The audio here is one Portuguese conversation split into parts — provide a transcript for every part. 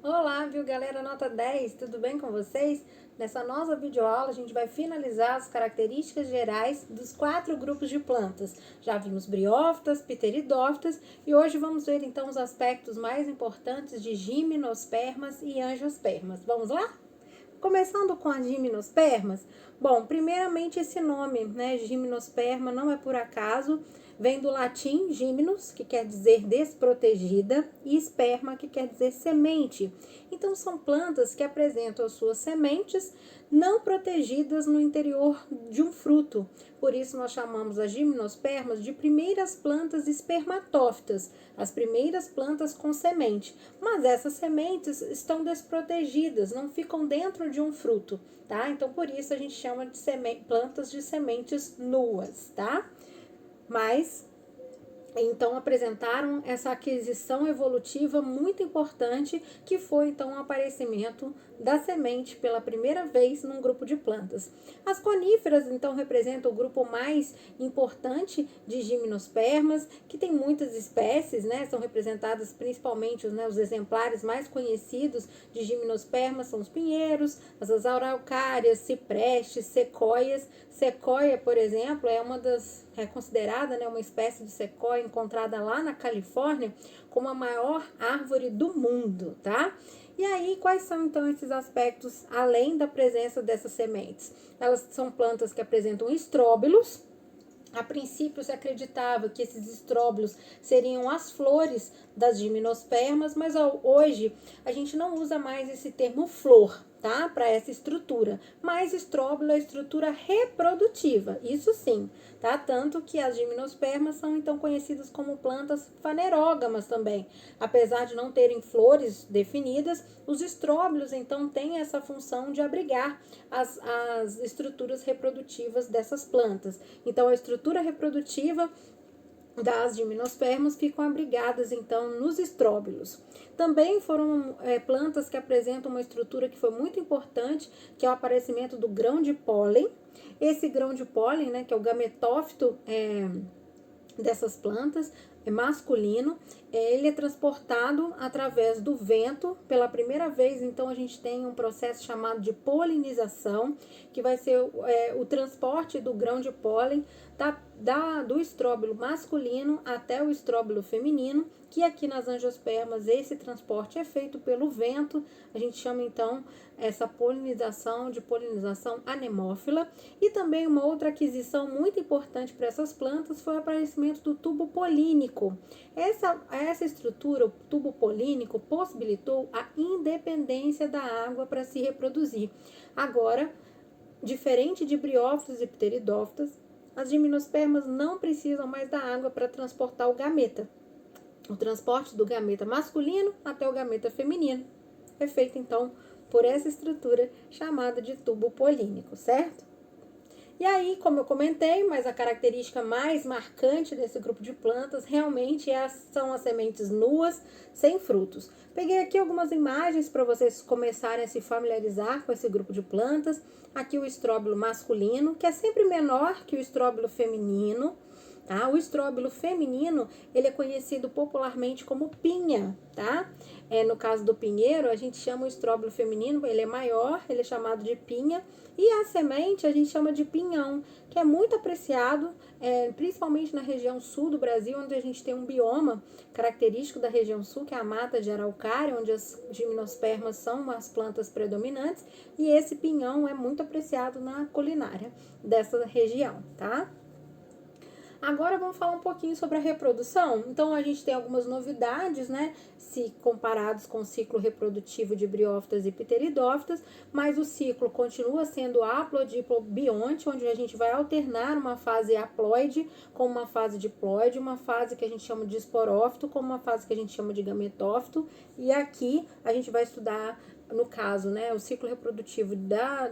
Olá, viu galera, nota 10, tudo bem com vocês? Nessa nossa videoaula a gente vai finalizar as características gerais dos 4 grupos de plantas. Já vimos briófitas, pteridófitas e hoje vamos ver então os aspectos mais importantes de gimnospermas e angiospermas. Vamos lá? Começando com as gimnospermas, bom, primeiramente esse nome, né, gimnosperma, não é por acaso, vem do latim gimnos, que quer dizer desprotegida, e esperma, que quer dizer semente. Então, são plantas que apresentam as suas sementes não protegidas no interior de um fruto. Por isso, nós chamamos as gimnospermas de primeiras plantas espermatófitas, as primeiras plantas com semente. Mas essas sementes estão desprotegidas, não ficam dentro de um fruto, tá? Então, por isso, a gente chama de plantas de sementes nuas, tá? Mas então apresentaram essa aquisição evolutiva muito importante, que foi então o aparecimento da semente pela primeira vez num grupo de plantas. As coníferas então representam o grupo mais importante de gimnospermas, que tem muitas espécies, né? São representadas principalmente os exemplares mais conhecidos de gimnospermas são os pinheiros, as araucárias, ciprestes, sequoias. Sequoia, por exemplo, é considerada, né, uma espécie de sequoia encontrada lá na Califórnia como a maior árvore do mundo, tá? E aí, quais são então esses aspectos além da presença dessas sementes? Elas são plantas que apresentam estróbilos. A princípio se acreditava que esses estróbilos seriam as flores das gimnospermas, mas hoje a gente não usa mais esse termo flor, tá? Para essa estrutura. Mas estróbilo é estrutura reprodutiva, isso sim, tá? Tanto que as gimnospermas são então conhecidas como plantas fanerógamas também. Apesar de não terem flores definidas, os estróbilos então têm essa função de abrigar as estruturas reprodutivas dessas plantas. Então, a estrutura reprodutiva das gimnospermas ficam abrigadas então nos estróbilos. Também foram plantas que apresentam uma estrutura que foi muito importante, que é o aparecimento do grão de pólen. Esse grão de pólen, né, que é o gametófito dessas plantas, é masculino, ele é transportado através do vento. Pela primeira vez, então, a gente tem um processo chamado de polinização, que vai ser o transporte do grão de pólen do estróbilo masculino até o estróbilo feminino, que aqui nas angiospermas esse transporte é feito pelo vento. A gente chama então essa polinização de polinização anemófila. E também uma outra aquisição muito importante para essas plantas foi o aparecimento do tubo polínico. Essa estrutura, o tubo polínico, possibilitou a independência da água para se reproduzir. Agora, diferente de briófitos e pteridófitas, as gimnospermas não precisam mais da água para transportar o gameta. O transporte do gameta masculino até o gameta feminino é feito, então, por essa estrutura chamada de tubo polínico, certo? E aí, como eu comentei, mas a característica mais marcante desse grupo de plantas realmente são as sementes nuas, sem frutos. Peguei aqui algumas imagens para vocês começarem a se familiarizar com esse grupo de plantas. Aqui o estróbilo masculino, que é sempre menor que o estróbilo feminino. Tá? O estróbilo feminino, ele é conhecido popularmente como pinha, tá? No caso do pinheiro, a gente chama o estróbilo feminino, ele é maior, ele é chamado de pinha, e a semente a gente chama de pinhão, que é muito apreciado, principalmente na região sul do Brasil, onde a gente tem um bioma característico da região sul, que é a mata de araucária, onde as gimnospermas são as plantas predominantes, e esse pinhão é muito apreciado na culinária dessa região, tá? Agora vamos falar um pouquinho sobre a reprodução. Então, a gente tem algumas novidades, né? Se comparados com o ciclo reprodutivo de briófitas e pteridófitas, mas o ciclo continua sendo haplodiplo-bionte, onde a gente vai alternar uma fase haploide com uma fase diploide, uma fase que a gente chama de esporófito com uma fase que a gente chama de gametófito. E aqui a gente vai estudar, no caso, né, o ciclo reprodutivo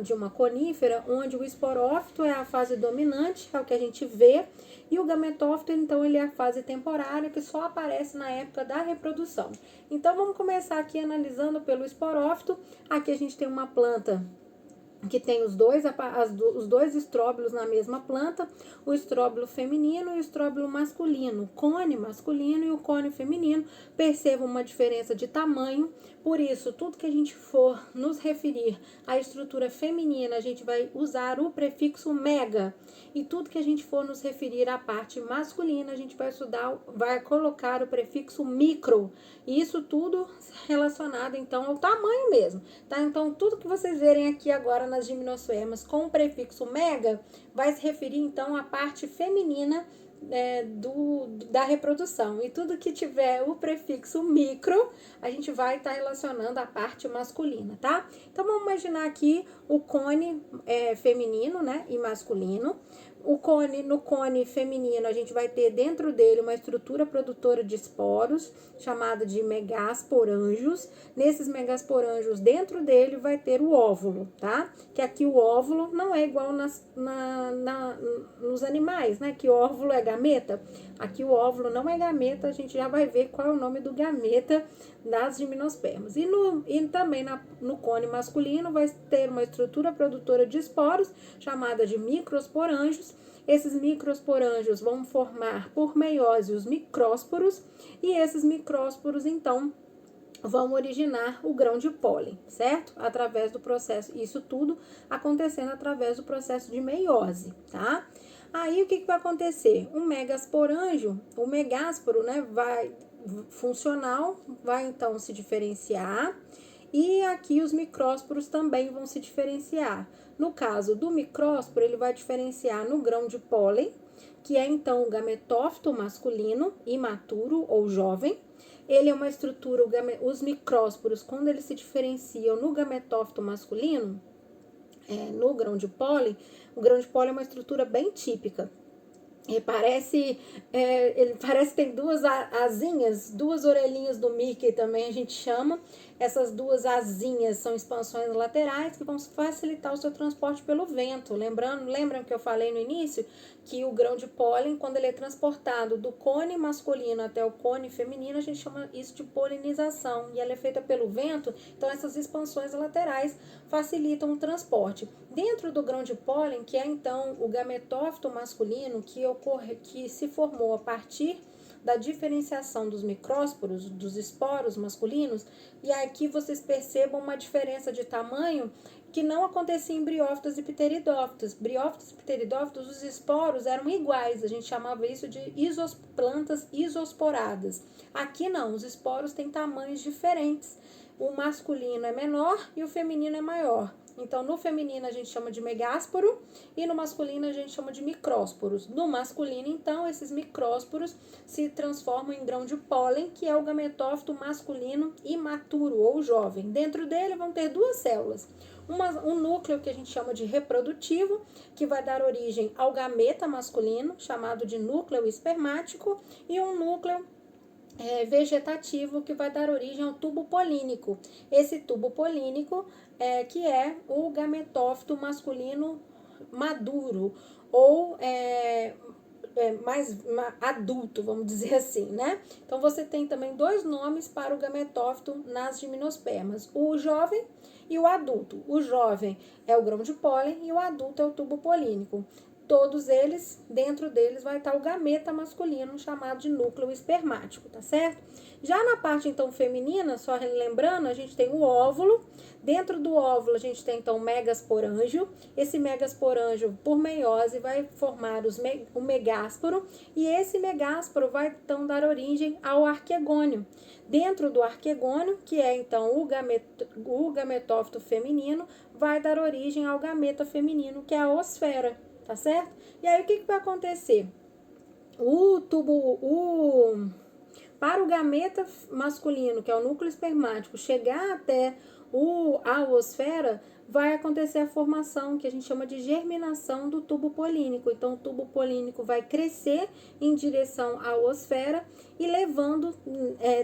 de uma conífera, onde o esporófito é a fase dominante, é o que a gente vê, e o gametófito, então, ele é a fase temporária, que só aparece na época da reprodução. Então, vamos começar aqui analisando pelo esporófito. Aqui a gente tem uma planta que tem os dois estróbilos na mesma planta, o estróbilo feminino e o estróbilo masculino, o cone masculino e o cone feminino. Percebam uma diferença de tamanho, por isso, tudo que a gente for nos referir à estrutura feminina, a gente vai usar o prefixo mega, e tudo que a gente for nos referir à parte masculina, a gente vai colocar o prefixo micro, e isso tudo relacionado, então, ao tamanho mesmo, tá? Então, tudo que vocês verem aqui agora nas gimnospermas com o prefixo mega, vai se referir, então, à parte feminina da reprodução. E tudo que tiver o prefixo micro, a gente vai estar relacionando a parte masculina, tá? Então, vamos imaginar aqui o cone feminino, né, e masculino. No cone feminino, a gente vai ter dentro dele uma estrutura produtora de esporos, chamada de megasporângios. Nesses megasporângios, dentro dele vai ter o óvulo, tá? Que aqui o óvulo não é igual nos animais, né? Que o óvulo é gameta. Aqui o óvulo não é gameta, a gente já vai ver qual é o nome do gameta das gimnospermas. E também no cone masculino vai ter uma estrutura produtora de esporos, chamada de microsporângios. Esses microsporângios vão formar por meiose os micrósporos, e esses micrósporos, então, vão originar o grão de pólen, certo? Através do processo, isso tudo acontecendo através do processo de meiose, tá? Aí, o que vai acontecer? Um megasporângio, o megásporo, né, funcional, vai então se diferenciar, e aqui os micrósporos também vão se diferenciar. No caso do micrósporo, ele vai diferenciar no grão de pólen, que é então o gametófito masculino, imaturo ou jovem. Ele é uma estrutura, os micrósporos, quando eles se diferenciam no gametófito masculino, no grão de pólen, o grão de pólen é uma estrutura bem típica. Ele parece que tem duas asinhas, duas orelhinhas do Mickey também a gente chama. Essas duas asinhas são expansões laterais que vão facilitar o seu transporte pelo vento. Lembram que eu falei no início que o grão de pólen, quando ele é transportado do cone masculino até o cone feminino, a gente chama isso de polinização, e ela é feita pelo vento. Então, essas expansões laterais facilitam o transporte. Dentro do grão de pólen, que é então o gametófito masculino, que se formou a partir da diferenciação dos micrósporos, dos esporos masculinos, e aqui vocês percebam uma diferença de tamanho que não acontecia em briófitas e pteridófitas. Briófitas e pteridófitas, os esporos eram iguais, a gente chamava isso de plantas isosporadas. Aqui não, os esporos têm tamanhos diferentes. O masculino é menor e o feminino é maior. Então, no feminino a gente chama de megásporo e no masculino a gente chama de micrósporos. No masculino, então, esses micrósporos se transformam em grão de pólen, que é o gametófito masculino imaturo ou jovem. Dentro dele vão ter duas células. Um núcleo que a gente chama de reprodutivo, que vai dar origem ao gameta masculino, chamado de núcleo espermático, e um núcleo vegetativo, que vai dar origem ao tubo polínico. Esse tubo polínico que é o gametófito masculino maduro, ou mais adulto, vamos dizer assim, né? Então, você tem também dois nomes para o gametófito nas gimnospermas: o jovem e o adulto. O jovem é o grão de pólen e o adulto é o tubo polínico. Todos eles, dentro deles vai estar o gameta masculino, chamado de núcleo espermático, tá certo? Já na parte, então, feminina, só lembrando, a gente tem o óvulo. Dentro do óvulo, a gente tem, então, o megasporângio. Esse megasporângio, por meiose, vai formar o megásporo. E esse megásporo vai, então, dar origem ao arquegônio. Dentro do arquegônio, que é, então, o gametófito feminino, vai dar origem ao gameta feminino, que é a osfera. Tá certo? E aí, o que vai acontecer? Para o gameta masculino, que é o núcleo espermático, chegar até a oosfera, vai acontecer a formação, que a gente chama de germinação do tubo polínico. Então, o tubo polínico vai crescer em direção à oosfera e levando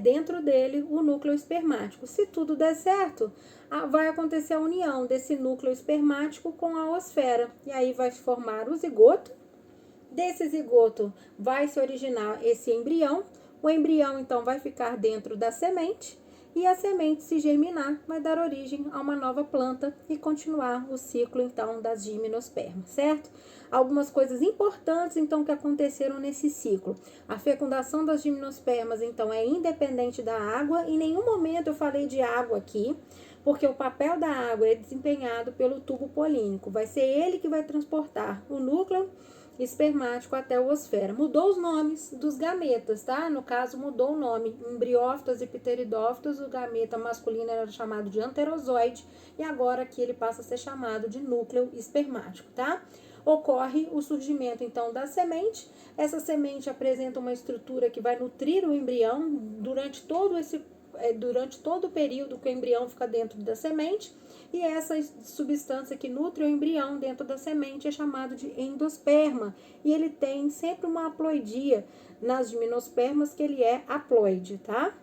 dentro dele o núcleo espermático. Se tudo der certo, vai acontecer a união desse núcleo espermático com a oosfera. E aí vai se formar o zigoto. Desse zigoto vai se originar esse embrião. O embrião, então, vai ficar dentro da semente. e a semente, se germinar, vai dar origem a uma nova planta e continuar o ciclo, então, das gimnospermas, certo? Algumas coisas importantes, então, que aconteceram nesse ciclo. A fecundação das gimnospermas, então, é independente da água. Em nenhum momento eu falei de água aqui, porque o papel da água é desempenhado pelo tubo polínico. Vai ser ele que vai transportar o núcleo espermático até o osfera. Mudou os nomes dos gametas, tá? No caso, mudou o nome. Em briófitas e pteridófitas, o gameta masculino era chamado de anterozoide e agora aqui ele passa a ser chamado de núcleo espermático, tá? Ocorre o surgimento, então, da semente. Essa semente apresenta uma estrutura que vai nutrir o embrião durante todo o período que o embrião fica dentro da semente. E essa substância que nutre o embrião dentro da semente é chamado de endosperma. E ele tem sempre uma haploidia nas gimnospermas, que ele é haploide, tá?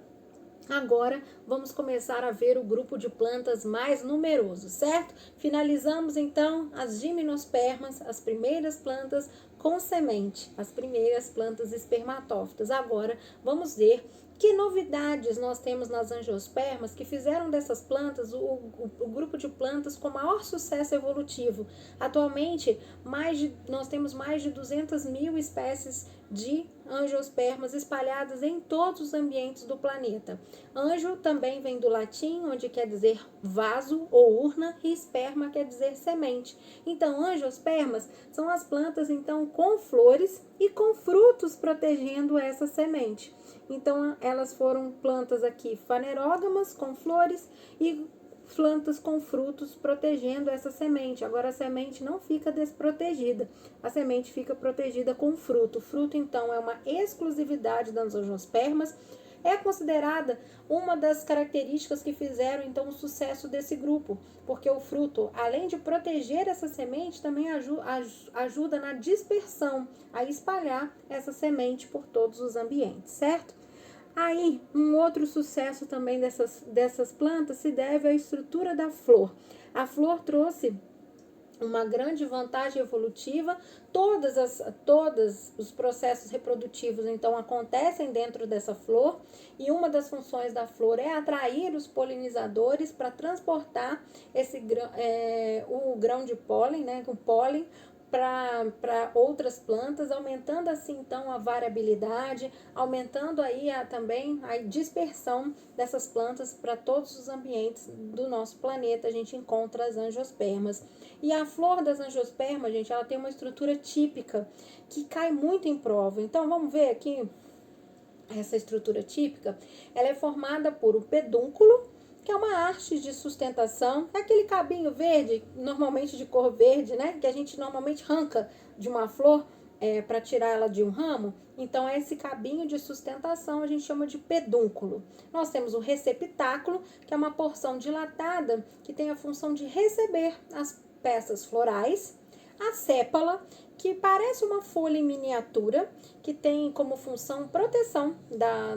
Agora, vamos começar a ver o grupo de plantas mais numeroso, certo? Finalizamos, então, as gimnospermas, as primeiras plantas com semente, as primeiras plantas espermatófitas. Agora, vamos ver que novidades nós temos nas angiospermas que fizeram dessas plantas o grupo de plantas com maior sucesso evolutivo. Atualmente, nós temos mais de 200 mil espécies de angiospermas espalhadas em todos os ambientes do planeta. Anjo também vem do latim, onde quer dizer vaso ou urna, e esperma quer dizer semente. Então, angiospermas são as plantas, então, com flores e com frutos protegendo essa semente. Então, elas foram plantas aqui fanerógamas, com flores, e plantas com frutos protegendo essa semente. Agora, a semente não fica desprotegida, a semente fica protegida com fruto. O fruto, então, é uma exclusividade das angiospermas. É considerada uma das características que fizeram, então, o sucesso desse grupo, porque o fruto, além de proteger essa semente, também ajuda na dispersão, a espalhar essa semente por todos os ambientes, certo? Aí, um outro sucesso também dessas plantas se deve à estrutura da flor. A flor trouxe uma grande vantagem evolutiva. Todos os processos reprodutivos, então, acontecem dentro dessa flor, e uma das funções da flor é atrair os polinizadores para transportar o grão de pólen, né, o pólen, para outras plantas, aumentando assim, então, a variabilidade, aumentando aí também a dispersão dessas plantas para todos os ambientes do nosso planeta. A gente encontra as angiospermas. E a flor das angiospermas, gente, ela tem uma estrutura típica que cai muito em prova. Então, vamos ver aqui essa estrutura típica. Ela é formada por um pedúnculo, que é uma haste de sustentação, é aquele cabinho verde, normalmente de cor verde, né? Que a gente normalmente arranca de uma flor para tirar ela de um ramo. Então, esse cabinho de sustentação a gente chama de pedúnculo. Nós temos o receptáculo, que é uma porção dilatada que tem a função de receber as peças florais. A sépala, que parece uma folha em miniatura, que tem como função proteção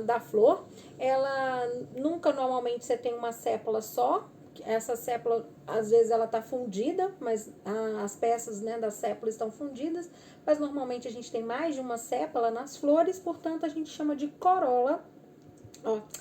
da flor. Ela nunca, normalmente, você tem uma sépala só. Essa sépala, às vezes, ela está fundida, mas as peças, né, da sépala estão fundidas. Mas, normalmente, a gente tem mais de uma sépala nas flores, portanto, a gente chama de corola.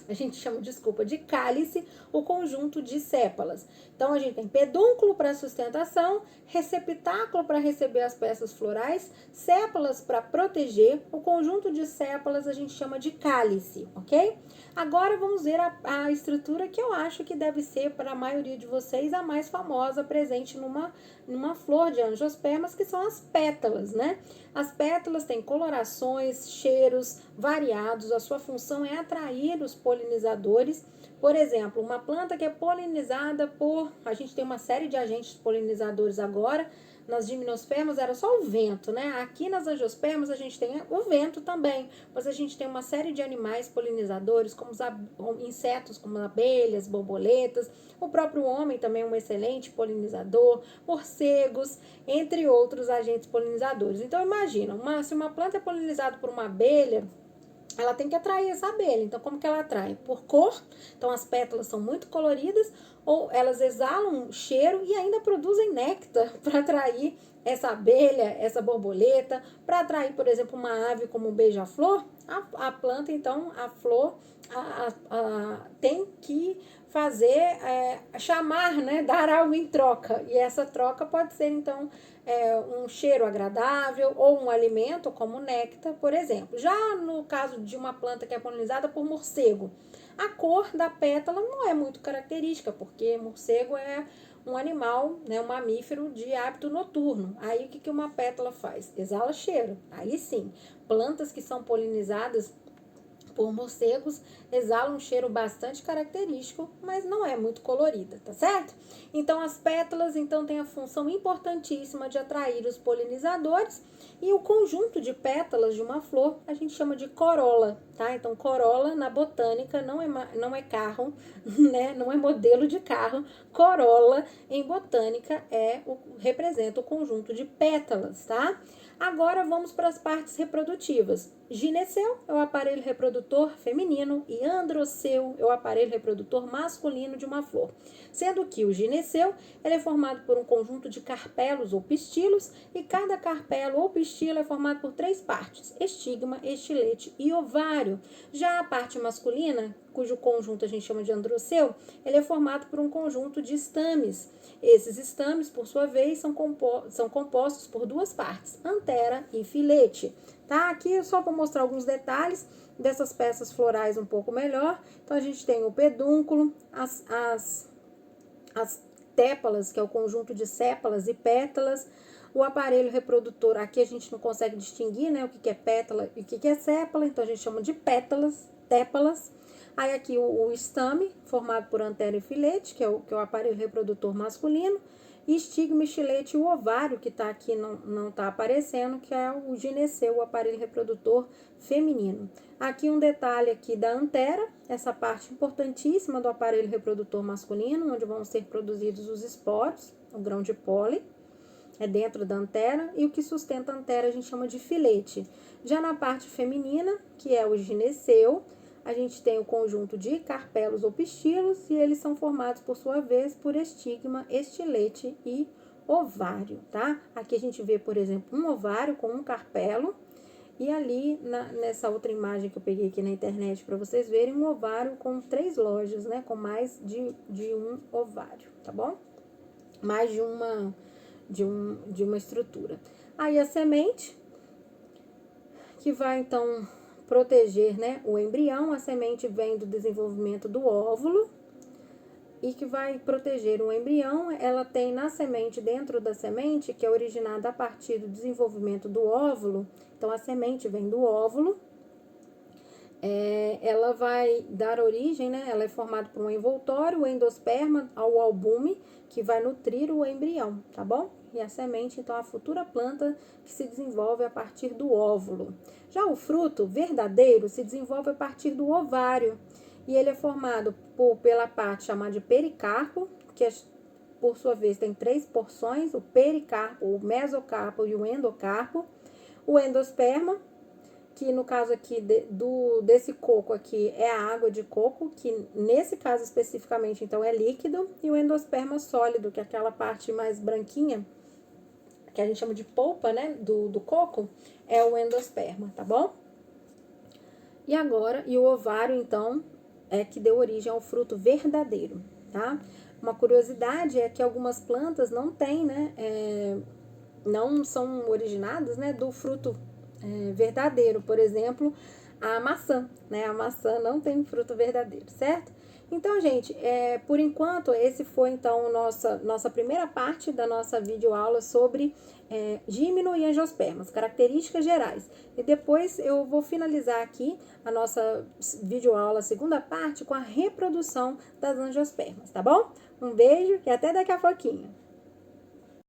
A gente chama, de cálice, o conjunto de sépalas. Então, a gente tem pedúnculo para sustentação, receptáculo para receber as peças florais, sépalas para proteger. O conjunto de sépalas a gente chama de cálice, ok? Agora, vamos ver a estrutura que eu acho que deve ser, para a maioria de vocês, a mais famosa presente numa flor de angiospermas, que são as pétalas, né? As pétalas têm colorações, cheiros variados. A sua função é atrair os polinizadores. Por exemplo, uma planta que é polinizada a gente tem uma série de agentes polinizadores agora. Nas gimnospermas era só o vento, né? Aqui nas angiospermas a gente tem o vento também, mas a gente tem uma série de animais polinizadores, como insetos, como abelhas, borboletas. O próprio homem também é um excelente polinizador, morcegos, entre outros agentes polinizadores. Então, imagina, se uma planta é polinizada por uma abelha, ela tem que atrair essa abelha. Então, como que ela atrai? Por cor. Então, as pétalas são muito coloridas, ou elas exalam cheiro e ainda produzem néctar para atrair essa abelha, essa borboleta. Para atrair, por exemplo, uma ave como o beija-flor, a planta, então, a flor, tem que fazer, chamar, né, dar algo em troca. E essa troca pode ser, então, um cheiro agradável ou um alimento, como néctar, por exemplo. Já no caso de uma planta que é polinizada por morcego, a cor da pétala não é muito característica, porque morcego é um animal, né, um mamífero de hábito noturno. Aí o que uma pétala faz? Exala cheiro. Aí sim, plantas que são polinizadas por morcegos exala um cheiro bastante característico, mas não é muito colorida, tá certo? Então as pétalas têm a função importantíssima de atrair os polinizadores, e o conjunto de pétalas de uma flor a gente chama de corola, tá? Então corola na botânica não é carro, né? Não é modelo de carro. Corola em botânica representa o conjunto de pétalas, tá? Agora vamos para as partes reprodutivas. Gineceu é o aparelho reprodutor feminino e androceu é o aparelho reprodutor masculino de uma flor. Sendo que o gineceu ele é formado por um conjunto de carpelos ou pistilos, e cada carpelo ou pistilo é formado por 3 partes: estigma, estilete e ovário. Já a parte masculina, cujo conjunto a gente chama de androceu, ele é formado por um conjunto de estames. Esses estames, por sua vez, são compostos por 2 partes, antera e filete. Tá? Aqui eu só vou mostrar alguns detalhes dessas peças florais um pouco melhor. Então, a gente tem o pedúnculo, as tépalas, que é o conjunto de sépalas e pétalas, o aparelho reprodutor. Aqui a gente não consegue distinguir, né, o que é pétala e o que é sépala, então a gente chama de pétalas, tépalas. Aí aqui o estame, formado por antera e filete, que é o aparelho reprodutor masculino, e estigma, estilete e o ovário, que está aqui, não está aparecendo, que é o gineceu, o aparelho reprodutor feminino. Aqui um detalhe aqui da antera, essa parte importantíssima do aparelho reprodutor masculino, onde vão ser produzidos os esporos, o grão de pólen, é dentro da antera, e o que sustenta a antera a gente chama de filete. Já na parte feminina, que é o gineceu, a gente tem o conjunto de carpelos ou pistilos, e eles são formados, por sua vez, por estigma, estilete e ovário, tá? Aqui a gente vê, por exemplo, um ovário com um carpelo, e ali, nessa outra imagem que eu peguei aqui na internet para vocês verem, um ovário com 3 lojas, né? Com mais de um ovário, tá bom? Mais de uma estrutura. Aí a semente, que vai, então, proteger, né, o embrião. A semente vem do desenvolvimento do óvulo e que vai proteger o embrião. Ela tem na semente, dentro da semente, que é originada a partir do desenvolvimento do óvulo. Então, a semente vem do óvulo. Ela vai dar origem, né? Ela é formada por um envoltório, o endosperma, ao albume, que vai nutrir o embrião, tá bom? E a semente, então, é a futura planta que se desenvolve a partir do óvulo. Já o fruto verdadeiro se desenvolve a partir do ovário, e ele é formado pela parte chamada de pericarpo, que por sua vez tem 3 porções: o pericarpo, o mesocarpo e o endocarpo. O endosperma, que no caso aqui desse coco aqui é a água de coco, que nesse caso especificamente então é líquido, e o endosperma sólido, que é aquela parte mais branquinha, que a gente chama de polpa, né, do coco, é o endosperma, tá bom? E agora, o ovário então é que deu origem ao fruto verdadeiro, tá? Uma curiosidade é que algumas plantas não têm, né, não são originadas, né, do fruto verdadeiro. Por exemplo, a maçã, né? A maçã não tem fruto verdadeiro, certo? Então, gente, por enquanto, esse foi, então, nossa primeira parte da nossa videoaula sobre gímeno e angiospermas, características gerais. E depois eu vou finalizar aqui a nossa videoaula, segunda parte, com a reprodução das angiospermas, tá bom? Um beijo e até daqui a pouquinho.